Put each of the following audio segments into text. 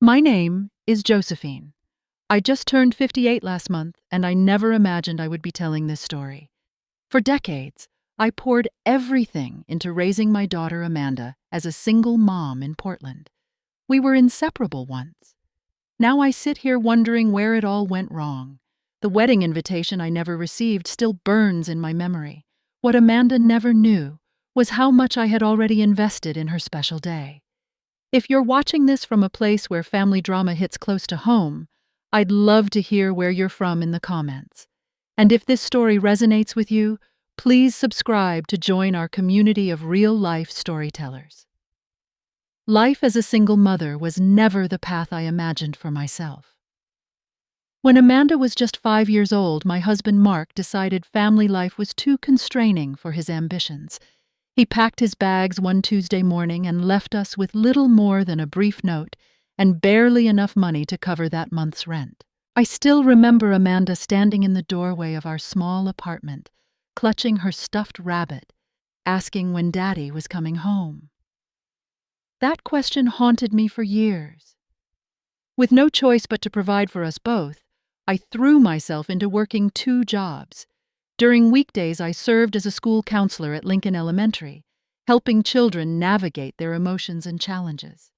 My name is Josephine. I just turned 58 last month, and I never imagined I would be telling this story. For decades, I poured everything into raising my daughter Amanda as a single mom in Portland. We were inseparable once. Now I sit here wondering where it all went wrong. The wedding invitation I never received still burns in my memory. What Amanda never knew was how much I had already invested in her special day. If you're watching this from a place where family drama hits close to home, I'd love to hear where you're from in the comments. And if this story resonates with you, please subscribe to join our community of real-life storytellers. Life as a single mother was never the path I imagined for myself. When Amanda was just 5 years old, my husband Mark decided family life was too constraining for his ambitions. He packed his bags one Tuesday morning and left us with little more than a brief note and barely enough money to cover that month's rent. I still remember Amanda standing in the doorway of our small apartment, clutching her stuffed rabbit, asking when Daddy was coming home. That question haunted me for years. With no choice but to provide for us both, I threw myself into working 2 jobs. During weekdays, I served as a school counselor at Lincoln Elementary, helping children navigate their emotions and challenges.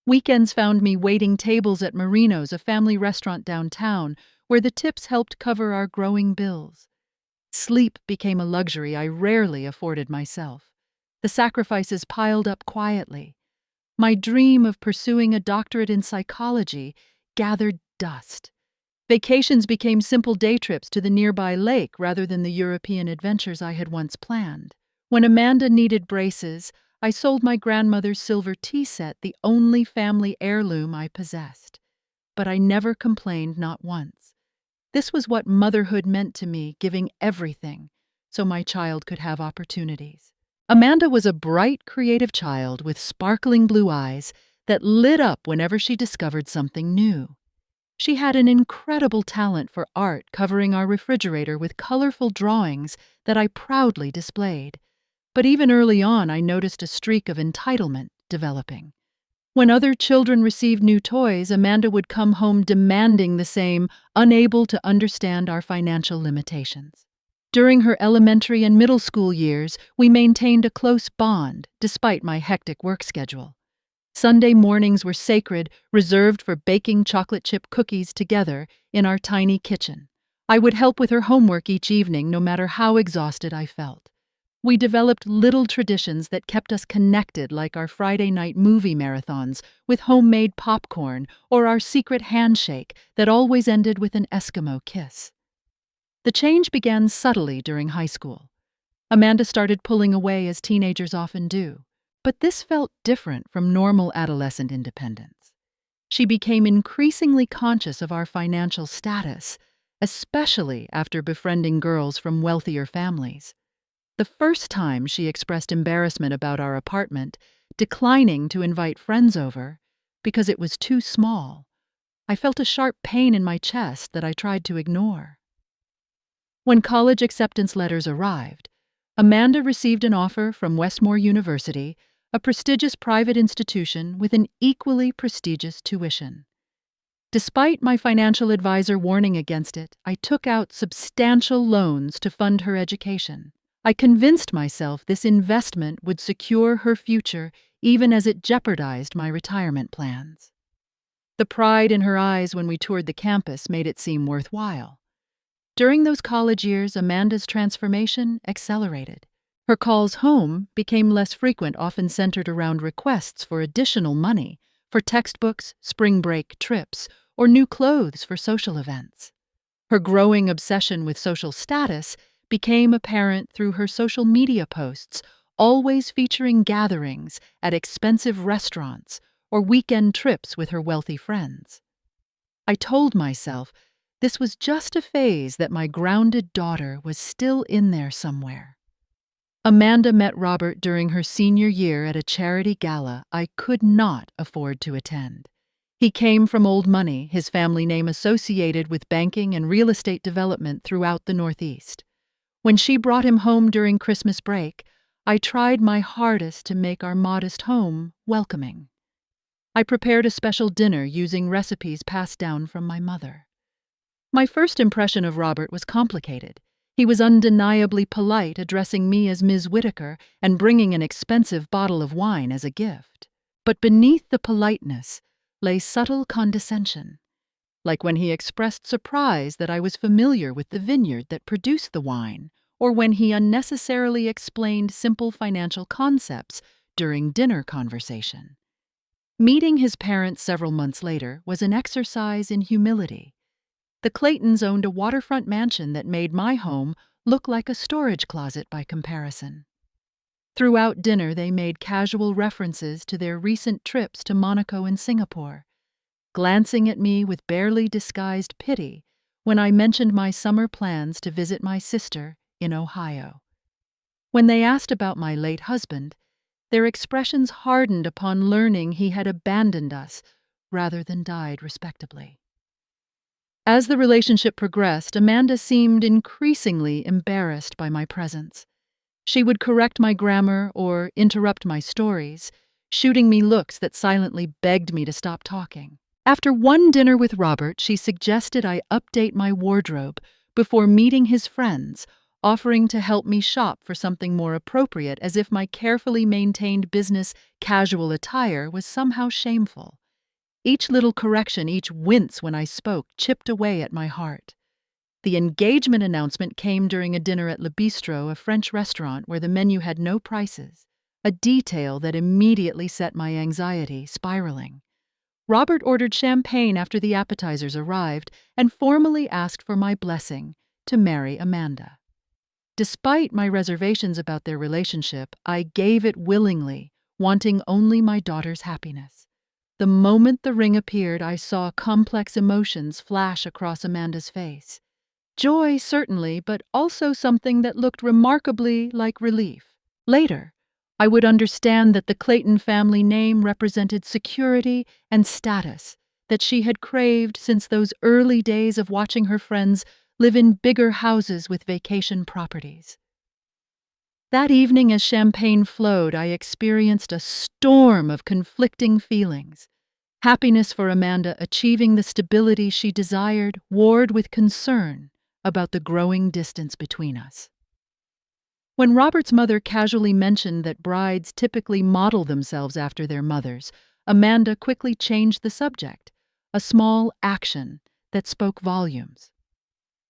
Weekends found me waiting tables at Marino's, a family restaurant downtown, where the tips helped cover our growing bills. Sleep became a luxury I rarely afforded myself. The sacrifices piled up quietly. My dream of pursuing a doctorate in psychology gathered dust. Vacations became simple day trips to the nearby lake rather than the European adventures I had once planned. When Amanda needed braces, I sold my grandmother's silver tea set, the only family heirloom I possessed. But I never complained, not once. This was what motherhood meant to me, giving everything so my child could have opportunities. Amanda was a bright, creative child with sparkling blue eyes that lit up whenever she discovered something new. She had an incredible talent for art, covering our refrigerator with colorful drawings that I proudly displayed. But even early on, I noticed a streak of entitlement developing. When other children received new toys, Amanda would come home demanding the same, unable to understand our financial limitations. During her elementary and middle school years, we maintained a close bond, despite my hectic work schedule. Sunday mornings were sacred, reserved for baking chocolate chip cookies together in our tiny kitchen. I would help with her homework each evening, no matter how exhausted I felt. We developed little traditions that kept us connected, like our Friday night movie marathons with homemade popcorn or our secret handshake that always ended with an Eskimo kiss. The change began subtly during high school. Amanda started pulling away, as teenagers often do. But this felt different from normal adolescent independence. She became increasingly conscious of our financial status, especially after befriending girls from wealthier families. The first time she expressed embarrassment about our apartment, declining to invite friends over because it was too small, I felt a sharp pain in my chest that I tried to ignore. When college acceptance letters arrived, Amanda received an offer from Westmore University, a prestigious private institution with an equally prestigious tuition. Despite my financial advisor warning against it, I took out substantial loans to fund her education. I convinced myself this investment would secure her future, even as it jeopardized my retirement plans. The pride in her eyes when we toured the campus made it seem worthwhile. During those college years, Amanda's transformation accelerated. Her calls home became less frequent, often centered around requests for additional money for textbooks, spring break trips, or new clothes for social events. Her growing obsession with social status became apparent through her social media posts, always featuring gatherings at expensive restaurants or weekend trips with her wealthy friends. I told myself this was just a phase, that my grounded daughter was still in there somewhere. Amanda met Robert during her senior year at a charity gala I could not afford to attend. He came from old money, his family name associated with banking and real estate development throughout the Northeast. When she brought him home during Christmas break, I tried my hardest to make our modest home welcoming. I prepared a special dinner using recipes passed down from my mother. My first impression of Robert was complicated. He was undeniably polite, addressing me as Ms. Whitaker and bringing an expensive bottle of wine as a gift. But beneath the politeness lay subtle condescension, like when he expressed surprise that I was familiar with the vineyard that produced the wine, or when he unnecessarily explained simple financial concepts during dinner conversation. Meeting his parents several months later was an exercise in humility. The Claytons owned a waterfront mansion that made my home look like a storage closet by comparison. Throughout dinner, they made casual references to their recent trips to Monaco and Singapore, glancing at me with barely disguised pity when I mentioned my summer plans to visit my sister in Ohio. When they asked about my late husband, their expressions hardened upon learning he had abandoned us rather than died respectably. As the relationship progressed, Amanda seemed increasingly embarrassed by my presence. She would correct my grammar or interrupt my stories, shooting me looks that silently begged me to stop talking. After one dinner with Robert, she suggested I update my wardrobe before meeting his friends, offering to help me shop for something more appropriate, as if my carefully maintained business casual attire was somehow shameful. Each little correction, each wince when I spoke, chipped away at my heart. The engagement announcement came during a dinner at Le Bistrot, a French restaurant where the menu had no prices, a detail that immediately set my anxiety spiraling. Robert ordered champagne after the appetizers arrived and formally asked for my blessing to marry Amanda. Despite my reservations about their relationship, I gave it willingly, wanting only my daughter's happiness. The moment the ring appeared, I saw complex emotions flash across Amanda's face. Joy, certainly, but also something that looked remarkably like relief. Later, I would understand that the Clayton family name represented security and status that she had craved since those early days of watching her friends live in bigger houses with vacation properties. That evening, as champagne flowed, I experienced a storm of conflicting feelings. Happiness for Amanda achieving the stability she desired warred with concern about the growing distance between us. When Robert's mother casually mentioned that brides typically model themselves after their mothers, Amanda quickly changed the subject, a small action that spoke volumes.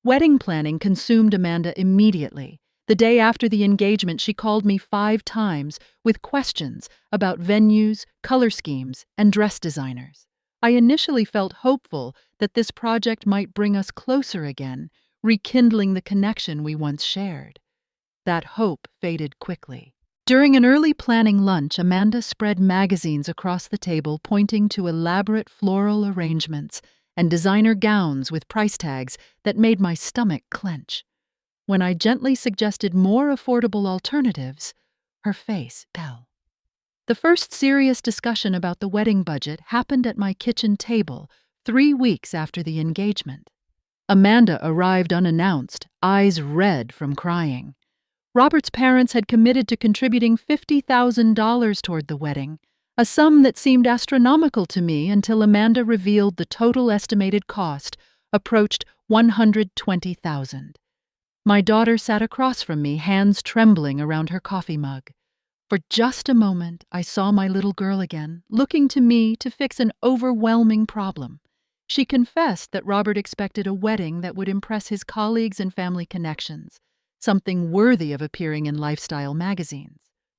Wedding planning consumed Amanda immediately. The day after the engagement, she called me 5 times with questions about venues, color schemes, and dress designers. I initially felt hopeful that this project might bring us closer again, rekindling the connection we once shared. That hope faded quickly. During an early planning lunch, Amanda spread magazines across the table, pointing to elaborate floral arrangements and designer gowns with price tags that made my stomach clench. When I gently suggested more affordable alternatives, her face fell. The first serious discussion about the wedding budget happened at my kitchen table 3 weeks after the engagement. Amanda arrived unannounced, eyes red from crying. Robert's parents had committed to contributing $50,000 toward the wedding, a sum that seemed astronomical to me until Amanda revealed the total estimated cost approached $120,000. My daughter sat across from me, hands trembling around her coffee mug. For just a moment, I saw my little girl again, looking to me to fix an overwhelming problem. She confessed that Robert expected a wedding that would impress his colleagues and family connections, something worthy of appearing in lifestyle magazines.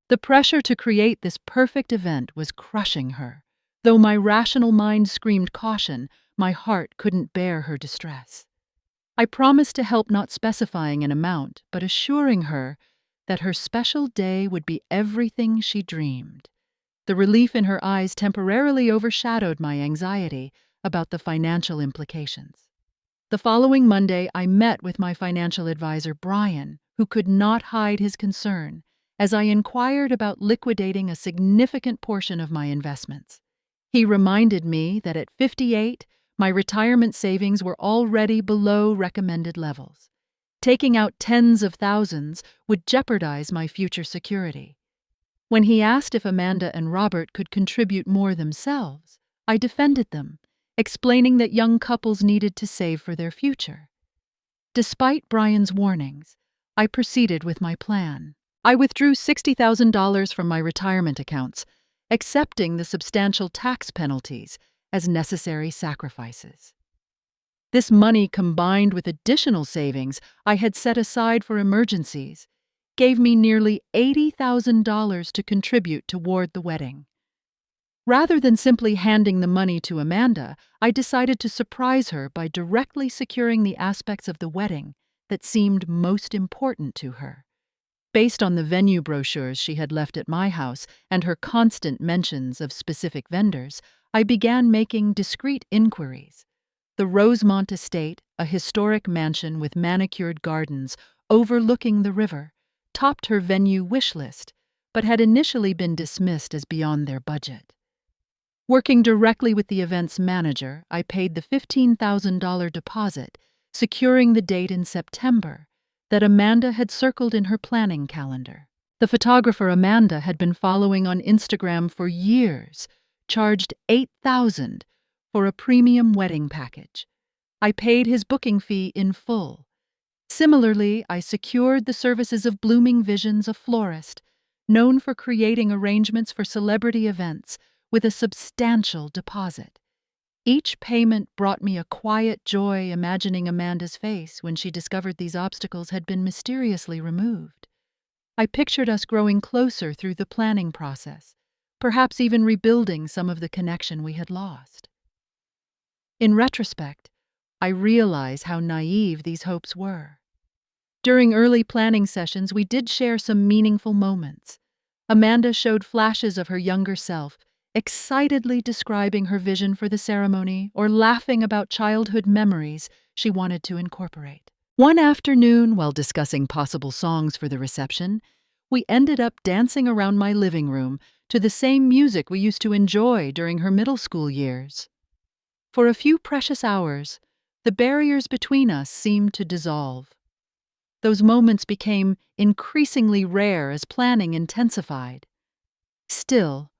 The pressure to create this perfect event was crushing her. Though my rational mind screamed caution, my heart couldn't bear her distress. I promised to help, not specifying an amount, but assuring her that her special day would be everything she dreamed. The relief in her eyes temporarily overshadowed my anxiety about the financial implications. The following Monday, I met with my financial advisor, Brian, who could not hide his concern as I inquired about liquidating a significant portion of my investments. He reminded me that at 58, my retirement savings were already below recommended levels. Taking out tens of thousands would jeopardize my future security. When he asked if Amanda and Robert could contribute more themselves, I defended them, explaining that young couples needed to save for their future. Despite Brian's warnings, I proceeded with my plan. I withdrew $60,000 from my retirement accounts, accepting the substantial tax penalties as necessary sacrifices. This money, combined with additional savings I had set aside for emergencies, gave me nearly $80,000 to contribute toward the wedding. Rather than simply handing the money to Amanda, I decided to surprise her by directly securing the aspects of the wedding that seemed most important to her. Based on the venue brochures she had left at my house and her constant mentions of specific vendors, I began making discreet inquiries. The Rosemont Estate, a historic mansion with manicured gardens overlooking the river, topped her venue wish list, but had initially been dismissed as beyond their budget. Working directly with the event's manager, I paid the $15,000 deposit, securing the date in September that Amanda had circled in her planning calendar. The photographer Amanda had been following on Instagram for years, charged $8,000 for a premium wedding package. I paid his booking fee in full. Similarly, I secured the services of Blooming Visions, a florist, known for creating arrangements for celebrity events, with a substantial deposit. Each payment brought me a quiet joy imagining Amanda's face when she discovered these obstacles had been mysteriously removed. I pictured us growing closer through the planning process, perhaps even rebuilding some of the connection we had lost. In retrospect, I realize how naive these hopes were. During early planning sessions, we did share some meaningful moments. Amanda showed flashes of her younger self, excitedly describing her vision for the ceremony or laughing about childhood memories she wanted to incorporate. One afternoon, while discussing possible songs for the reception, we ended up dancing around my living room to the same music we used to enjoy during her middle school years. For a few precious hours, the barriers between us seemed to dissolve. Those moments became increasingly rare as planning intensified. Still,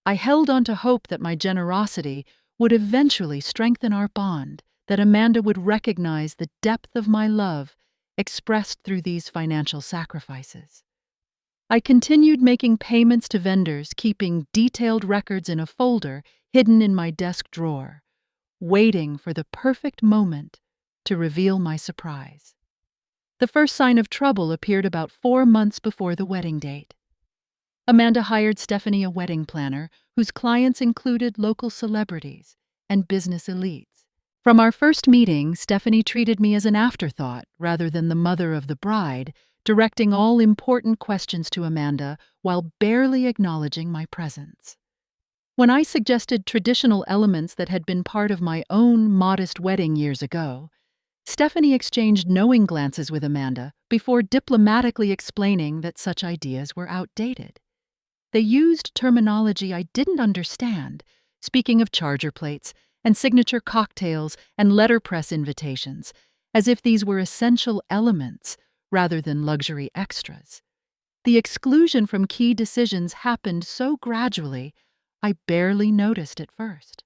I held on to hope that my generosity would eventually strengthen our bond, that Amanda would recognize the depth of my love expressed through these financial sacrifices. I continued making payments to vendors, keeping detailed records in a folder hidden in my desk drawer, waiting for the perfect moment to reveal my surprise. The first sign of trouble appeared about 4 months before the wedding date. Amanda hired Stephanie, a wedding planner, whose clients included local celebrities and business elites. From our first meeting, Stephanie treated me as an afterthought rather than the mother of the bride, directing all important questions to Amanda while barely acknowledging my presence. When I suggested traditional elements that had been part of my own modest wedding years ago, Stephanie exchanged knowing glances with Amanda before diplomatically explaining that such ideas were outdated. They used terminology I didn't understand, speaking of charger plates and signature cocktails and letterpress invitations, as if these were essential elements rather than luxury extras. The exclusion from key decisions happened so gradually, I barely noticed at first.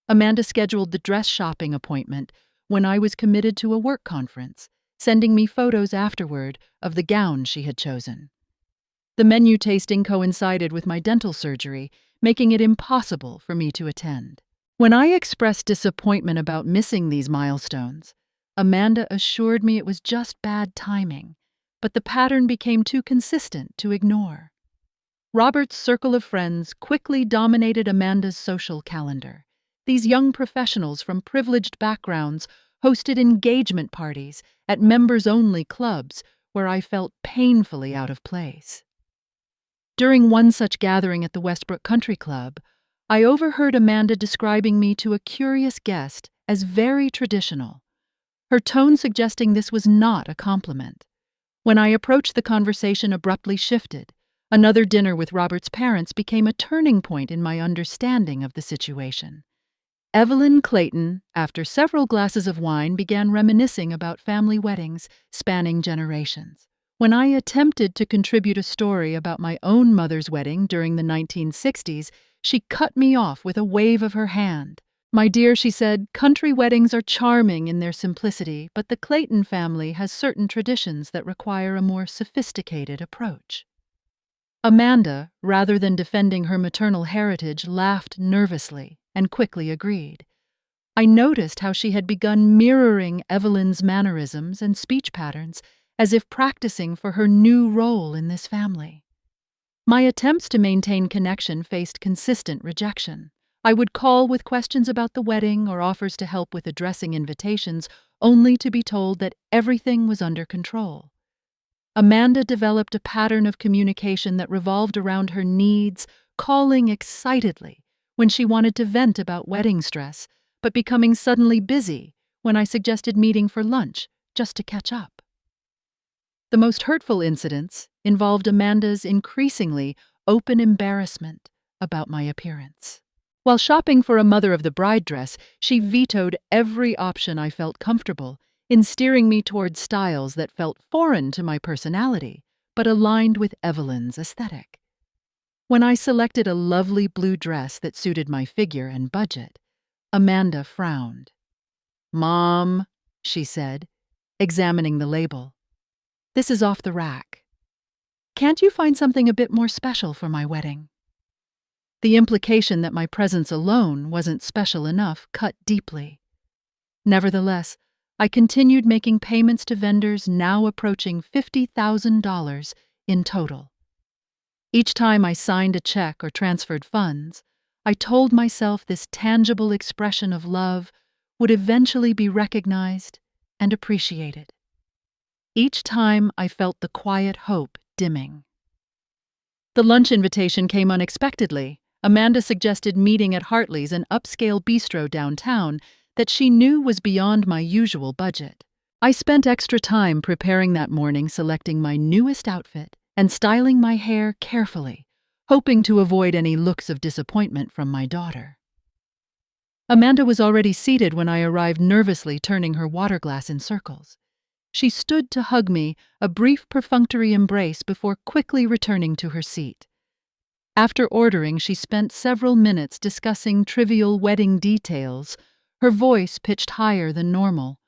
Amanda scheduled the dress shopping appointment when I was committed to a work conference, sending me photos afterward of the gown she had chosen. The menu tasting coincided with my dental surgery, making it impossible for me to attend. When I expressed disappointment about missing these milestones, Amanda assured me it was just bad timing, but the pattern became too consistent to ignore. Robert's circle of friends quickly dominated Amanda's social calendar. These young professionals from privileged backgrounds hosted engagement parties at members-only clubs where I felt painfully out of place. During one such gathering at the Westbrook Country Club, I overheard Amanda describing me to a curious guest as very traditional, her tone suggesting this was not a compliment. When I approached, the conversation abruptly shifted. Another dinner with Robert's parents became a turning point in my understanding of the situation. Evelyn Clayton, after several glasses of wine, began reminiscing about family weddings spanning generations. When I attempted to contribute a story about my own mother's wedding during the 1960s, she cut me off with a wave of her hand. "My dear," she said, "country weddings are charming in their simplicity, but the Clayton family has certain traditions that require a more sophisticated approach." Amanda, rather than defending her maternal heritage, laughed nervously and quickly agreed. I noticed how she had begun mirroring Evelyn's mannerisms and speech patterns, as if practicing for her new role in this family. My attempts to maintain connection faced consistent rejection. I would call with questions about the wedding or offers to help with addressing invitations, only to be told that everything was under control. Amanda developed a pattern of communication that revolved around her needs, calling excitedly when she wanted to vent about wedding stress, but becoming suddenly busy when I suggested meeting for lunch just to catch up. The most hurtful incidents involved Amanda's increasingly open embarrassment about my appearance. While shopping for a mother of the bride dress, she vetoed every option I felt comfortable in steering me toward styles that felt foreign to my personality, but aligned with Evelyn's aesthetic. When I selected a lovely blue dress that suited my figure and budget, Amanda frowned. "Mom," she said, examining the label, "this is off the rack. Can't you find something a bit more special for my wedding?" The implication that my presence alone wasn't special enough cut deeply. Nevertheless, I continued making payments to vendors now approaching $50,000 in total. Each time I signed a check or transferred funds, I told myself this tangible expression of love would eventually be recognized and appreciated. Each time I felt the quiet hope dimming. The lunch invitation came unexpectedly. Amanda suggested meeting at Hartley's, an upscale bistro downtown that she knew was beyond my usual budget. I spent extra time preparing that morning, selecting my newest outfit and styling my hair carefully, hoping to avoid any looks of disappointment from my daughter. Amanda was already seated when I arrived, nervously turning her water glass in circles. She stood to hug me, a brief perfunctory embrace before quickly returning to her seat. After ordering, she spent several minutes discussing trivial wedding details, her voice pitched higher than normal.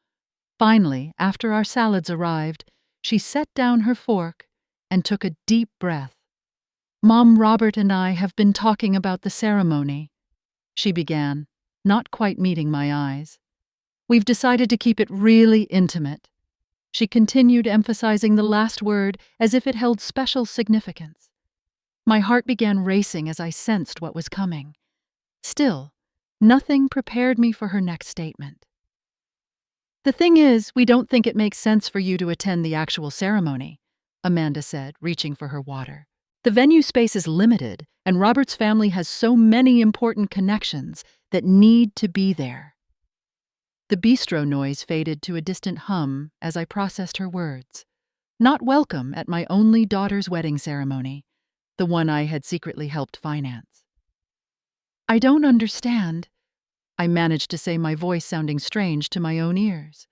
Finally, after our salads arrived, she set down her fork and took a deep breath. "Mom, Robert and I have been talking about the ceremony," she began, not quite meeting my eyes. "We've decided to keep it really intimate." She continued, emphasizing the last word as if it held special significance. My heart began racing as I sensed what was coming. Still, nothing prepared me for her next statement. "The thing is, we don't think it makes sense for you to attend the actual ceremony," Amanda said, reaching for her water. "The venue space is limited, and Robert's family has so many important connections that need to be there." The bistro noise faded to a distant hum as I processed her words. Not welcome at my only daughter's wedding ceremony, the one I had secretly helped finance. "I don't understand," I managed to say, my voice sounding strange to my own ears.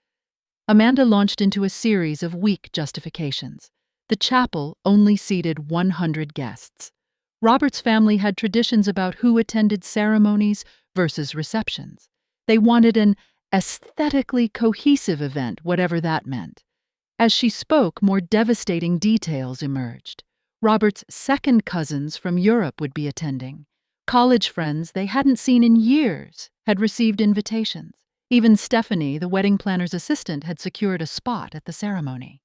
Amanda launched into a series of weak justifications. The chapel only seated 100 guests. Robert's family had traditions about who attended ceremonies versus receptions. They wanted an aesthetically cohesive event, whatever that meant. As she spoke, more devastating details emerged. Robert's second cousins from Europe would be attending. College friends they hadn't seen in years had received invitations. Even Stephanie, the wedding planner's assistant, had secured a spot at the ceremony.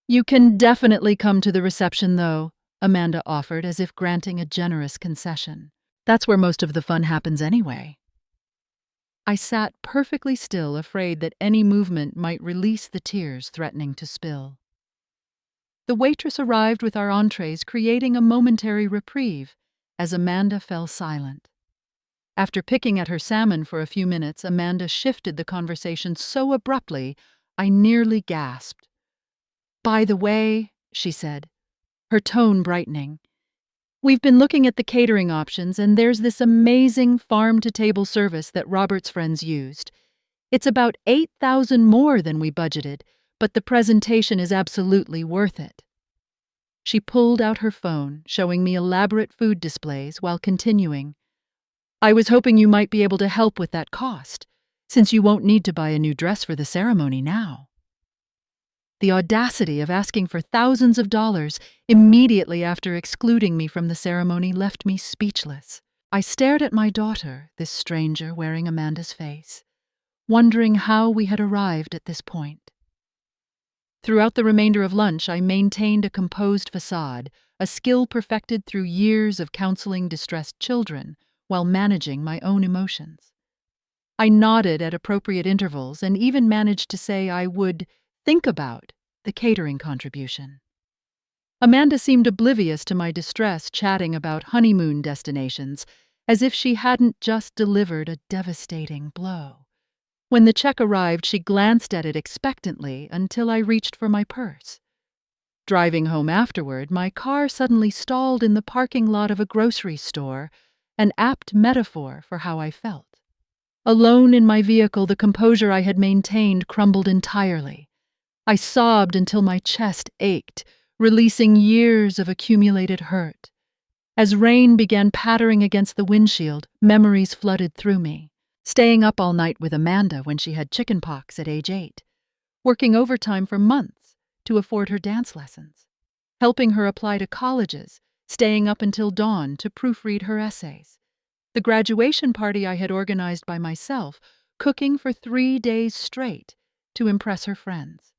"You can definitely come to the reception, though," Amanda offered, as if granting a generous concession. "That's where most of the fun happens anyway." I sat perfectly still, afraid that any movement might release the tears threatening to spill. The waitress arrived with our entrees, creating a momentary reprieve as Amanda fell silent. After picking at her salmon for a few minutes, Amanda shifted the conversation so abruptly I nearly gasped. "By the way," she said, her tone brightening, "we've been looking at the catering options, and there's this amazing farm-to-table service that Robert's friends used. It's about $8,000 more than we budgeted, but the presentation is absolutely worth it." She pulled out her phone, showing me elaborate food displays while continuing, "I was hoping you might be able to help with that cost, since you won't need to buy a new dress for the ceremony now." The audacity of asking for thousands of dollars immediately after excluding me from the ceremony left me speechless. I stared at my daughter, this stranger wearing Amanda's face, wondering how we had arrived at this point. Throughout the remainder of lunch, I maintained a composed facade, a skill perfected through years of counseling distressed children while managing my own emotions. I nodded at appropriate intervals and even managed to say I would think about the catering contribution. Amanda seemed oblivious to my distress, chatting about honeymoon destinations, as if she hadn't just delivered a devastating blow. When the check arrived, she glanced at it expectantly until I reached for my purse. Driving home afterward, my car suddenly stalled in the parking lot of a grocery store, an apt metaphor for how I felt. Alone in my vehicle, the composure I had maintained crumbled entirely. I sobbed until my chest ached, releasing years of accumulated hurt. As rain began pattering against the windshield, memories flooded through me. Staying up all night with Amanda when she had chickenpox at age 8, working overtime for months to afford her dance lessons, helping her apply to colleges, staying up until dawn to proofread her essays, the graduation party I had organized by myself, cooking for 3 days straight to impress her friends.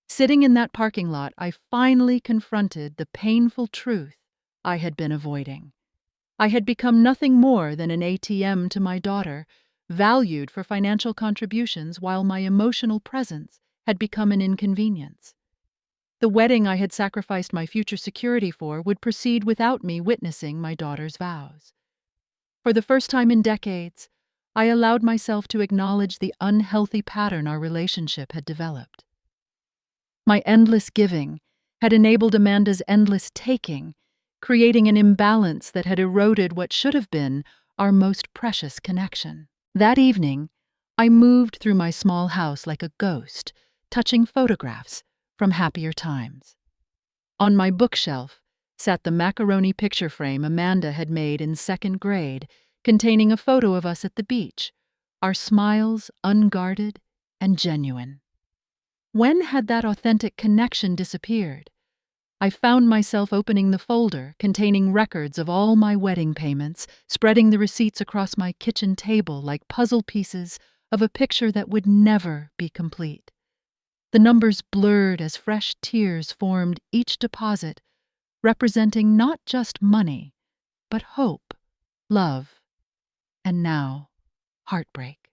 Sitting in that parking lot, I finally confronted the painful truth I had been avoiding. I had become nothing more than an ATM to my daughter, valued for financial contributions while my emotional presence had become an inconvenience. The wedding I had sacrificed my future security for would proceed without me witnessing my daughter's vows. For the first time in decades, I allowed myself to acknowledge the unhealthy pattern our relationship had developed. My endless giving had enabled Amanda's endless taking, creating an imbalance that had eroded what should have been our most precious connection. That evening, I moved through my small house like a ghost, touching photographs from happier times. On my bookshelf sat the macaroni picture frame Amanda had made in 2nd grade, containing a photo of us at the beach, our smiles unguarded and genuine. When had that authentic connection disappeared? I found myself opening the folder containing records of all my wedding payments, spreading the receipts across my kitchen table like puzzle pieces of a picture that would never be complete. The numbers blurred as fresh tears formed each deposit, representing not just money, but hope, love, and now, heartbreak.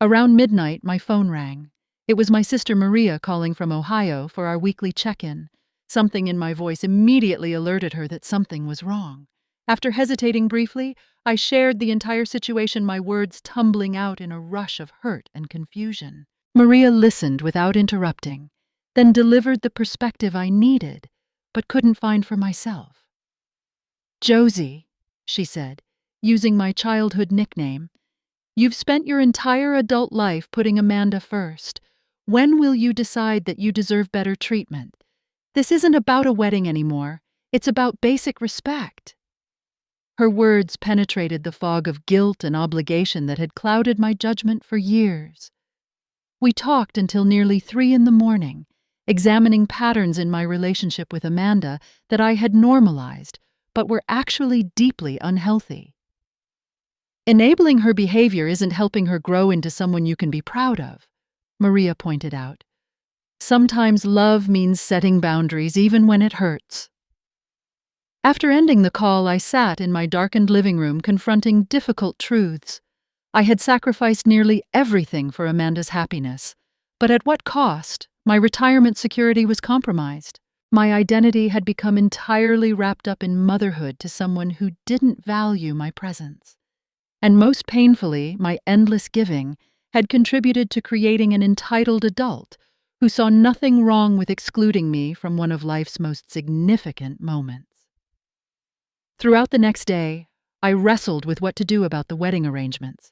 Around midnight, my phone rang. It was my sister Maria calling from Ohio for our weekly check-in. Something in my voice immediately alerted her that something was wrong. After hesitating briefly, I shared the entire situation, my words tumbling out in a rush of hurt and confusion. Maria listened without interrupting, then delivered the perspective I needed, but couldn't find for myself. "Josie," she said, using my childhood nickname, "you've spent your entire adult life putting Amanda first. When will you decide that you deserve better treatment? This isn't about a wedding anymore. It's about basic respect." Her words penetrated the fog of guilt and obligation that had clouded my judgment for years. We talked until nearly 3 a.m, examining patterns in my relationship with Amanda that I had normalized, but were actually deeply unhealthy. "Enabling her behavior isn't helping her grow into someone you can be proud of," Maria pointed out. "Sometimes love means setting boundaries even when it hurts." After ending the call, I sat in my darkened living room confronting difficult truths. I had sacrificed nearly everything for Amanda's happiness, but at what cost? My retirement security was compromised. My identity had become entirely wrapped up in motherhood to someone who didn't value my presence. And most painfully, my endless giving had contributed to creating an entitled adult who saw nothing wrong with excluding me from one of life's most significant moments. Throughout the next day, I wrestled with what to do about the wedding arrangements.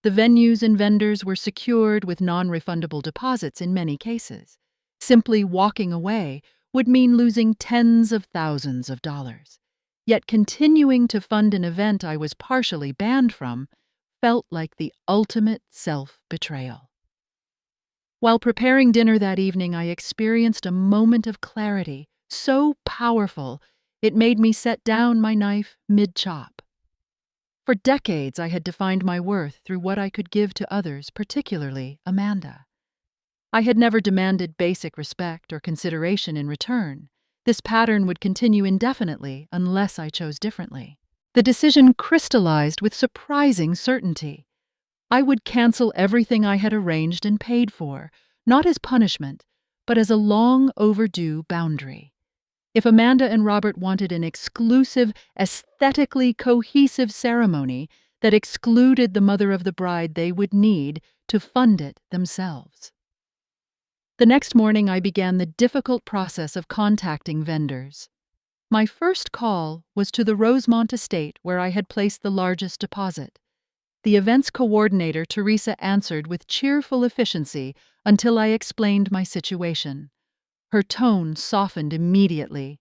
The venues and vendors were secured with non-refundable deposits in many cases. Simply walking away would mean losing tens of thousands of dollars. Yet continuing to fund an event I was partially banned from felt like the ultimate self-betrayal. While preparing dinner that evening, I experienced a moment of clarity, so powerful it made me set down my knife mid-chop. For decades, I had defined my worth through what I could give to others, particularly Amanda. I had never demanded basic respect or consideration in return. This pattern would continue indefinitely unless I chose differently. The decision crystallized with surprising certainty. I would cancel everything I had arranged and paid for, not as punishment, but as a long overdue boundary. If Amanda and Robert wanted an exclusive, aesthetically cohesive ceremony that excluded the mother of the bride, they would need to fund it themselves. The next morning, I began the difficult process of contacting vendors. My first call was to the Rosemont estate where I had placed the largest deposit. The event's coordinator, Teresa, answered with cheerful efficiency until I explained my situation. Her tone softened immediately.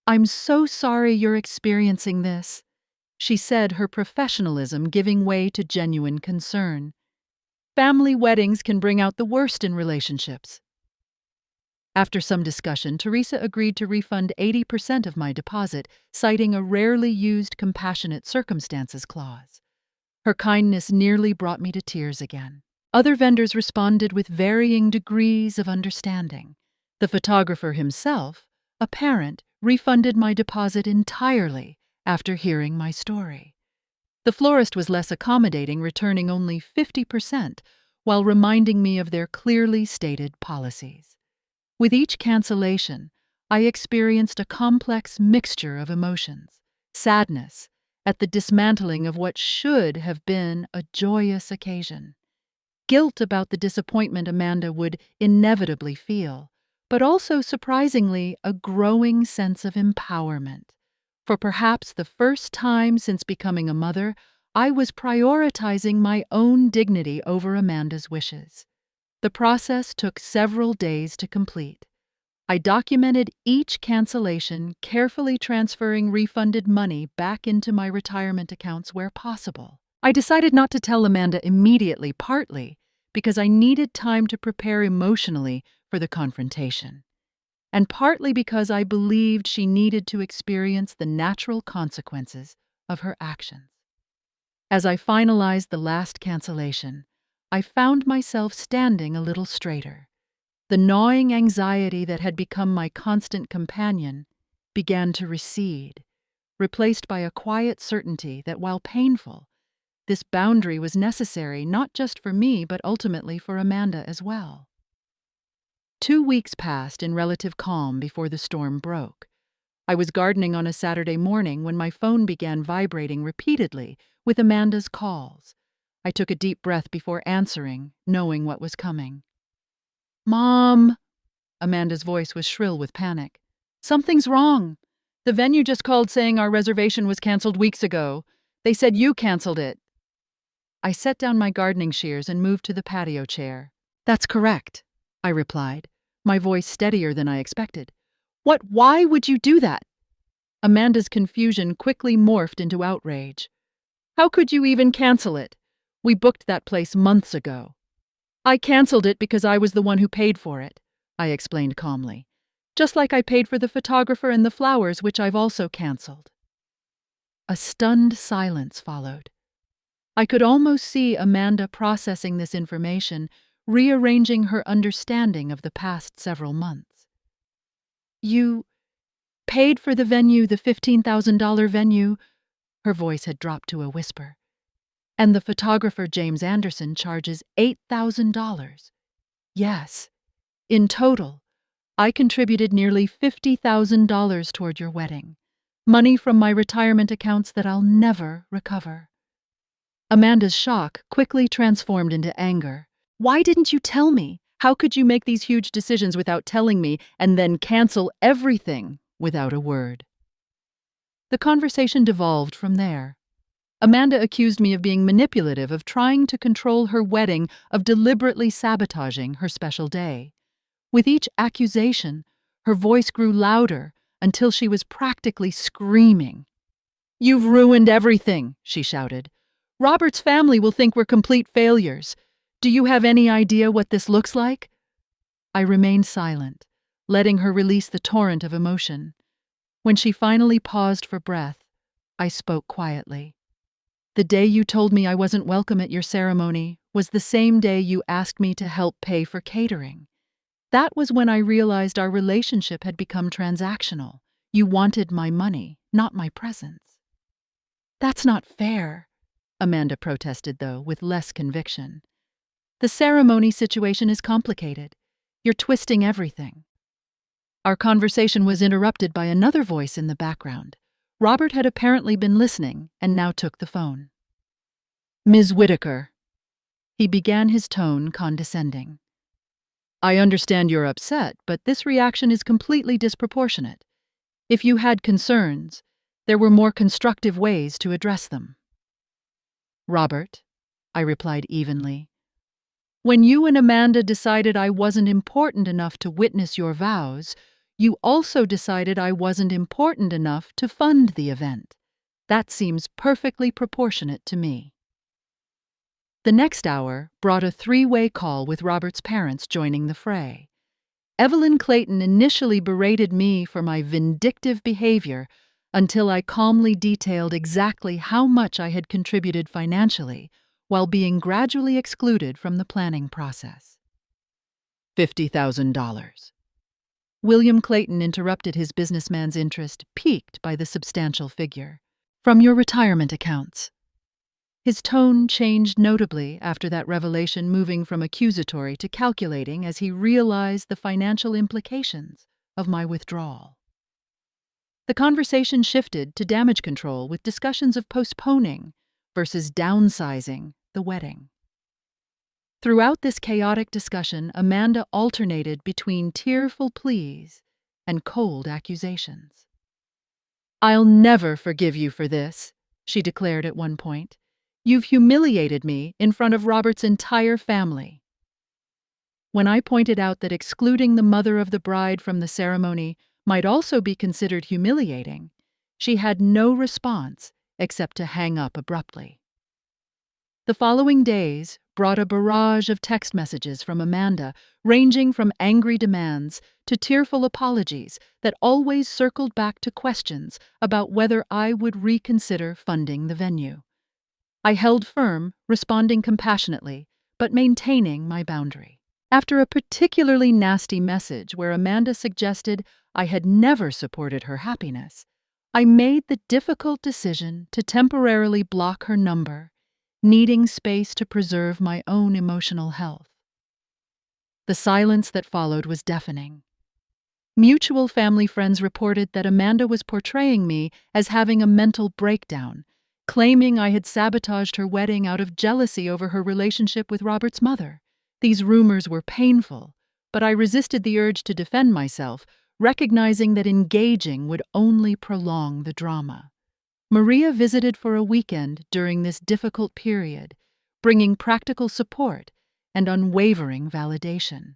"I'm so sorry you're experiencing this," she said, her professionalism giving way to genuine concern. "Family weddings can bring out the worst in relationships." After some discussion, Teresa agreed to refund 80% of my deposit, citing a rarely used compassionate circumstances clause. Her kindness nearly brought me to tears again. Other vendors responded with varying degrees of understanding. The photographer himself, a parent, refunded my deposit entirely after hearing my story. The florist was less accommodating, returning only 50%, while reminding me of their clearly stated policies. With each cancellation, I experienced a complex mixture of emotions: sadness at the dismantling of what should have been a joyous occasion, guilt about the disappointment Amanda would inevitably feel, but also, surprisingly, a growing sense of empowerment. For perhaps the first time since becoming a mother, I was prioritizing my own dignity over Amanda's wishes. The process took several days to complete. I documented each cancellation, carefully transferring refunded money back into my retirement accounts where possible. I decided not to tell Amanda immediately, partly because I needed time to prepare emotionally for the confrontation, and partly because I believed she needed to experience the natural consequences of her actions. As I finalized the last cancellation, I found myself standing a little straighter. The gnawing anxiety that had become my constant companion began to recede, replaced by a quiet certainty that, while painful, this boundary was necessary not just for me but ultimately for Amanda as well. 2 weeks passed in relative calm before the storm broke. I was gardening on a Saturday morning when my phone began vibrating repeatedly with Amanda's calls. I took a deep breath before answering, knowing what was coming. "Mom," Amanda's voice was shrill with panic. "Something's wrong. The venue just called saying our reservation was canceled weeks ago. They said you canceled it." I set down my gardening shears and moved to the patio chair. "That's correct," I replied, my voice steadier than I expected. Why would you do that?" Amanda's confusion quickly morphed into outrage. "How could you even cancel it? We booked that place months ago." "I canceled it because I was the one who paid for it," I explained calmly. "Just like I paid for the photographer and the flowers, which I've also canceled." A stunned silence followed. I could almost see Amanda processing this information, rearranging her understanding of the past several months. "You paid for the venue, the $15,000 venue," her voice had dropped to a whisper. "And the photographer, James Anderson, charges $8,000. Yes. In total, I contributed nearly $50,000 toward your wedding. Money from my retirement accounts that I'll never recover." Amanda's shock quickly transformed into anger. "Why didn't you tell me? How could you make these huge decisions without telling me and then cancel everything without a word?" The conversation devolved from there. Amanda accused me of being manipulative, of trying to control her wedding, of deliberately sabotaging her special day. With each accusation, her voice grew louder until she was practically screaming. "You've ruined everything," she shouted. "Robert's family will think we're complete failures. Do you have any idea what this looks like?" I remained silent, letting her release the torrent of emotion. When she finally paused for breath, I spoke quietly. "The day you told me I wasn't welcome at your ceremony was the same day you asked me to help pay for catering. That was when I realized our relationship had become transactional. You wanted my money, not my presence." "That's not fair," Amanda protested, though, with less conviction. "The ceremony situation is complicated. You're twisting everything." Our conversation was interrupted by another voice in the background. Robert had apparently been listening and now took the phone. "Ms. Whitaker." He began, his tone condescending. "I understand you're upset, but this reaction is completely disproportionate. If you had concerns, there were more constructive ways to address them." "Robert," I replied evenly, "when you and Amanda decided I wasn't important enough to witness your vows, you also decided I wasn't important enough to fund the event. That seems perfectly proportionate to me." The next hour brought a three-way call with Robert's parents joining the fray. Evelyn Clayton initially berated me for my vindictive behavior until I calmly detailed exactly how much I had contributed financially while being gradually excluded from the planning process. $50,000. William Clayton interrupted his businessman's interest, piqued by the substantial figure. "From your retirement accounts." His tone changed notably after that revelation, moving from accusatory to calculating as he realized the financial implications of my withdrawal. The conversation shifted to damage control with discussions of postponing versus downsizing the wedding. Throughout this chaotic discussion, Amanda alternated between tearful pleas and cold accusations. "I'll never forgive you for this," she declared at one point. "You've humiliated me in front of Robert's entire family." When I pointed out that excluding the mother of the bride from the ceremony might also be considered humiliating, she had no response except to hang up abruptly. The following days brought a barrage of text messages from Amanda, ranging from angry demands to tearful apologies that always circled back to questions about whether I would reconsider funding the venue. I held firm, responding compassionately, but maintaining my boundary. After a particularly nasty message where Amanda suggested I had never supported her happiness, I made the difficult decision to temporarily block her number, needing space to preserve my own emotional health. The silence that followed was deafening. Mutual family friends reported that Amanda was portraying me as having a mental breakdown, claiming I had sabotaged her wedding out of jealousy over her relationship with Robert's mother. These rumors were painful, but I resisted the urge to defend myself, recognizing that engaging would only prolong the drama. Maria visited for a weekend during this difficult period, bringing practical support and unwavering validation.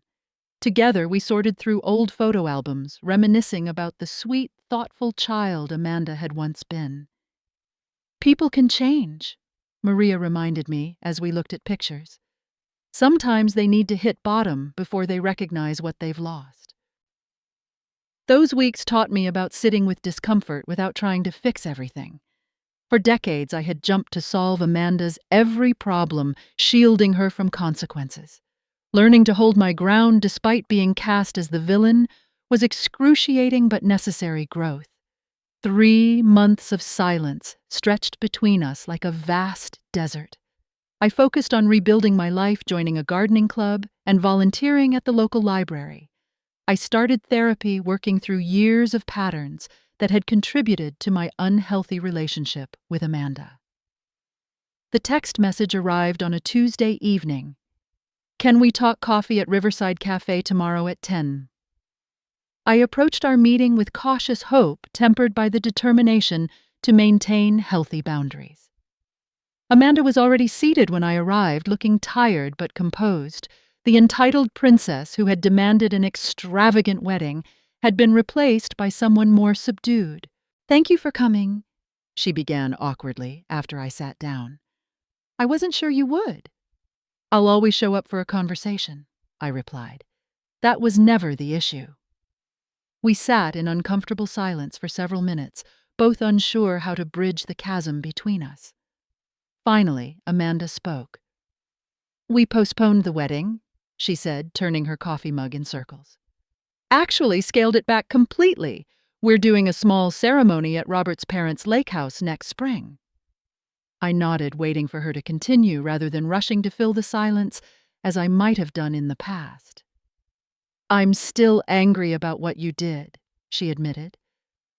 Together, we sorted through old photo albums, reminiscing about the sweet, thoughtful child Amanda had once been. "People can change," Maria reminded me as we looked at pictures. "Sometimes they need to hit bottom before they recognize what they've lost." Those weeks taught me about sitting with discomfort without trying to fix everything. For decades, I had jumped to solve Amanda's every problem, shielding her from consequences. Learning to hold my ground despite being cast as the villain was excruciating but necessary growth. 3 months of silence stretched between us like a vast desert. I focused on rebuilding my life, joining a gardening club and volunteering at the local library. I started therapy, working through years of patterns that had contributed to my unhealthy relationship with Amanda. The text message arrived on a Tuesday evening. "Can we talk coffee at Riverside Cafe tomorrow at 10? I approached our meeting with cautious hope, tempered by the determination to maintain healthy boundaries. Amanda was already seated when I arrived, looking tired but composed. The entitled princess who had demanded an extravagant wedding had been replaced by someone more subdued. "Thank you for coming," she began awkwardly after I sat down. "I wasn't sure you would." "I'll always show up for a conversation," I replied. That was never the issue. We sat in uncomfortable silence for several minutes, both unsure how to bridge the chasm between us. Finally, Amanda spoke. "We postponed the wedding," she said, turning her coffee mug in circles. "Actually scaled it back completely. We're doing a small ceremony at Robert's parents' lake house next spring." I nodded, waiting for her to continue rather than rushing to fill the silence as I might have done in the past. "I'm still angry about what you did," she admitted.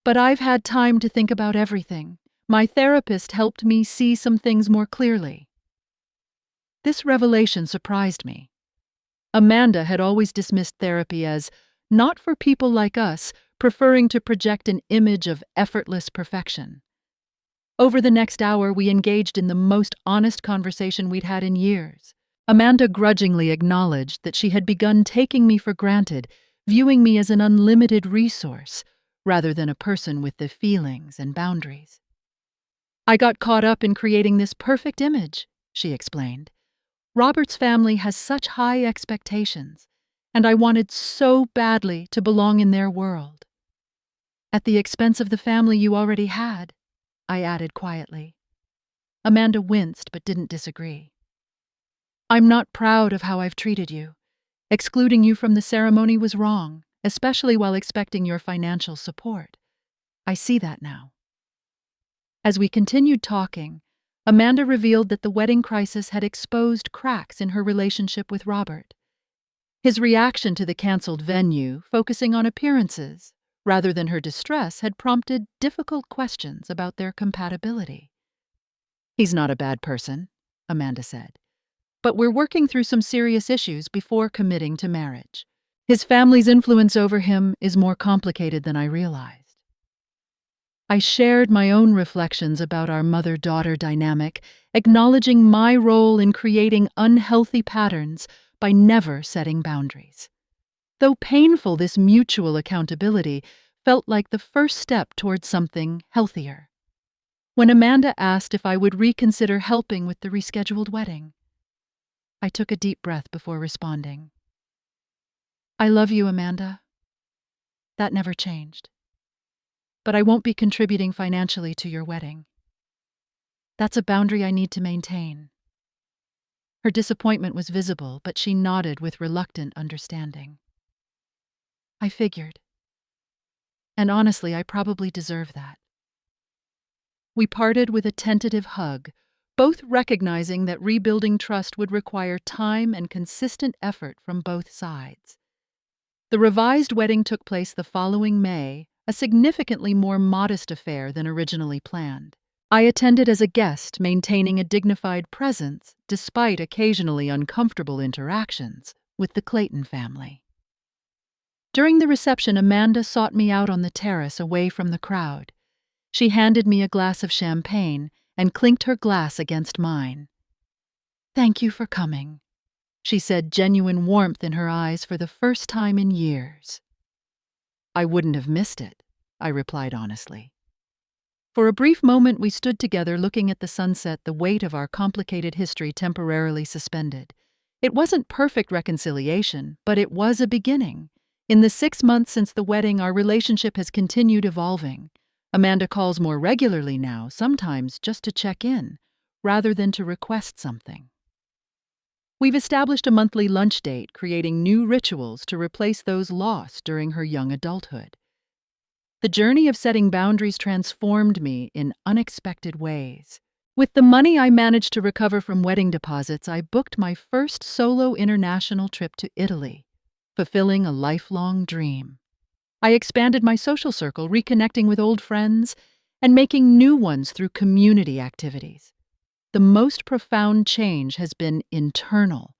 "But I've had time to think about everything. My therapist helped me see some things more clearly." This revelation surprised me. Amanda had always dismissed therapy as not for people like us, preferring to project an image of effortless perfection. Over the next hour, we engaged in the most honest conversation we'd had in years. Amanda grudgingly acknowledged that she had begun taking me for granted, viewing me as an unlimited resource, rather than a person with the feelings and boundaries. "I got caught up in creating this perfect image," she explained. "Robert's family has such high expectations, and I wanted so badly to belong in their world." "At the expense of the family you already had," I added quietly. Amanda winced but didn't disagree. "I'm not proud of how I've treated you. Excluding you from the ceremony was wrong, especially while expecting your financial support. I see that now." As we continued talking, Amanda revealed that the wedding crisis had exposed cracks in her relationship with Robert. His reaction to the canceled venue, focusing on appearances rather than her distress, had prompted difficult questions about their compatibility. "He's not a bad person," Amanda said, "but we're working through some serious issues before committing to marriage. His family's influence over him is more complicated than I realized." I shared my own reflections about our mother-daughter dynamic, acknowledging my role in creating unhealthy patterns by never setting boundaries. Though painful, this mutual accountability felt like the first step towards something healthier. When Amanda asked if I would reconsider helping with the rescheduled wedding, I took a deep breath before responding. "I love you, Amanda. That never changed. But I won't be contributing financially to your wedding. That's a boundary I need to maintain." Her disappointment was visible, but she nodded with reluctant understanding. "I figured. And honestly, I probably deserve that." We parted with a tentative hug, both recognizing that rebuilding trust would require time and consistent effort from both sides. The revised wedding took place the following May, a significantly more modest affair than originally planned. I attended as a guest, maintaining a dignified presence despite occasionally uncomfortable interactions with the Clayton family. During the reception, Amanda sought me out on the terrace away from the crowd. She handed me a glass of champagne and clinked her glass against mine. "Thank you for coming," she said, genuine warmth in her eyes for the first time in years. "I wouldn't have missed it," I replied honestly. For a brief moment we stood together looking at the sunset, the weight of our complicated history temporarily suspended. It wasn't perfect reconciliation, but it was a beginning. In the 6 months since the wedding, our relationship has continued evolving. Amanda calls more regularly now, sometimes just to check in, rather than to request something. We've established a monthly lunch date, creating new rituals to replace those lost during her young adulthood. The journey of setting boundaries transformed me in unexpected ways. With the money I managed to recover from wedding deposits, I booked my first solo international trip to Italy, fulfilling a lifelong dream. I expanded my social circle, reconnecting with old friends and making new ones through community activities. The most profound change has been internal,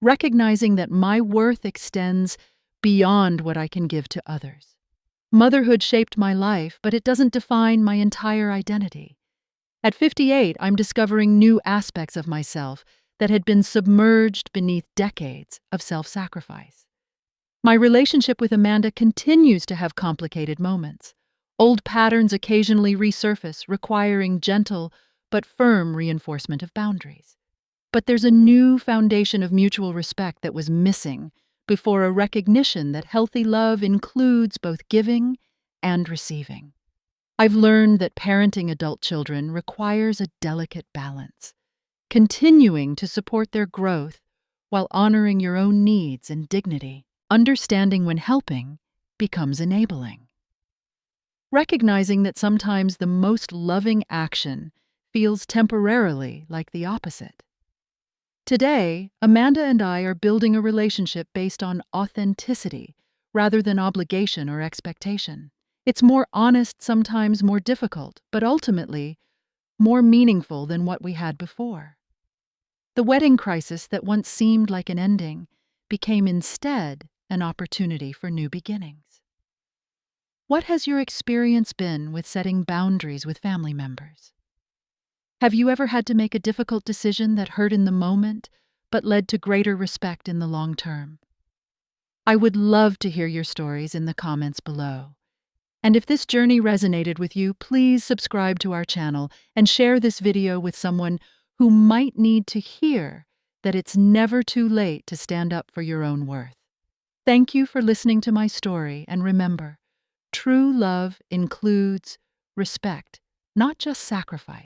recognizing that my worth extends beyond what I can give to others. Motherhood shaped my life, but it doesn't define my entire identity. At 58, I'm discovering new aspects of myself that had been submerged beneath decades of self-sacrifice. My relationship with Amanda continues to have complicated moments. Old patterns occasionally resurface, requiring gentle but firm reinforcement of boundaries. But there's a new foundation of mutual respect that was missing before a recognition that healthy love includes both giving and receiving. I've learned that parenting adult children requires a delicate balance, continuing to support their growth while honoring your own needs and dignity. Understanding when helping becomes enabling. Recognizing that sometimes the most loving action feels temporarily like the opposite. Today, Amanda and I are building a relationship based on authenticity rather than obligation or expectation. It's more honest, sometimes more difficult, but ultimately more meaningful than what we had before. The wedding crisis that once seemed like an ending became instead an opportunity for new beginnings. What has your experience been with setting boundaries with family members? Have you ever had to make a difficult decision that hurt in the moment but led to greater respect in the long term? I would love to hear your stories in the comments below. And if this journey resonated with you, please subscribe to our channel and share this video with someone who might need to hear that it's never too late to stand up for your own worth. Thank you for listening to my story, and remember, true love includes respect, not just sacrifice.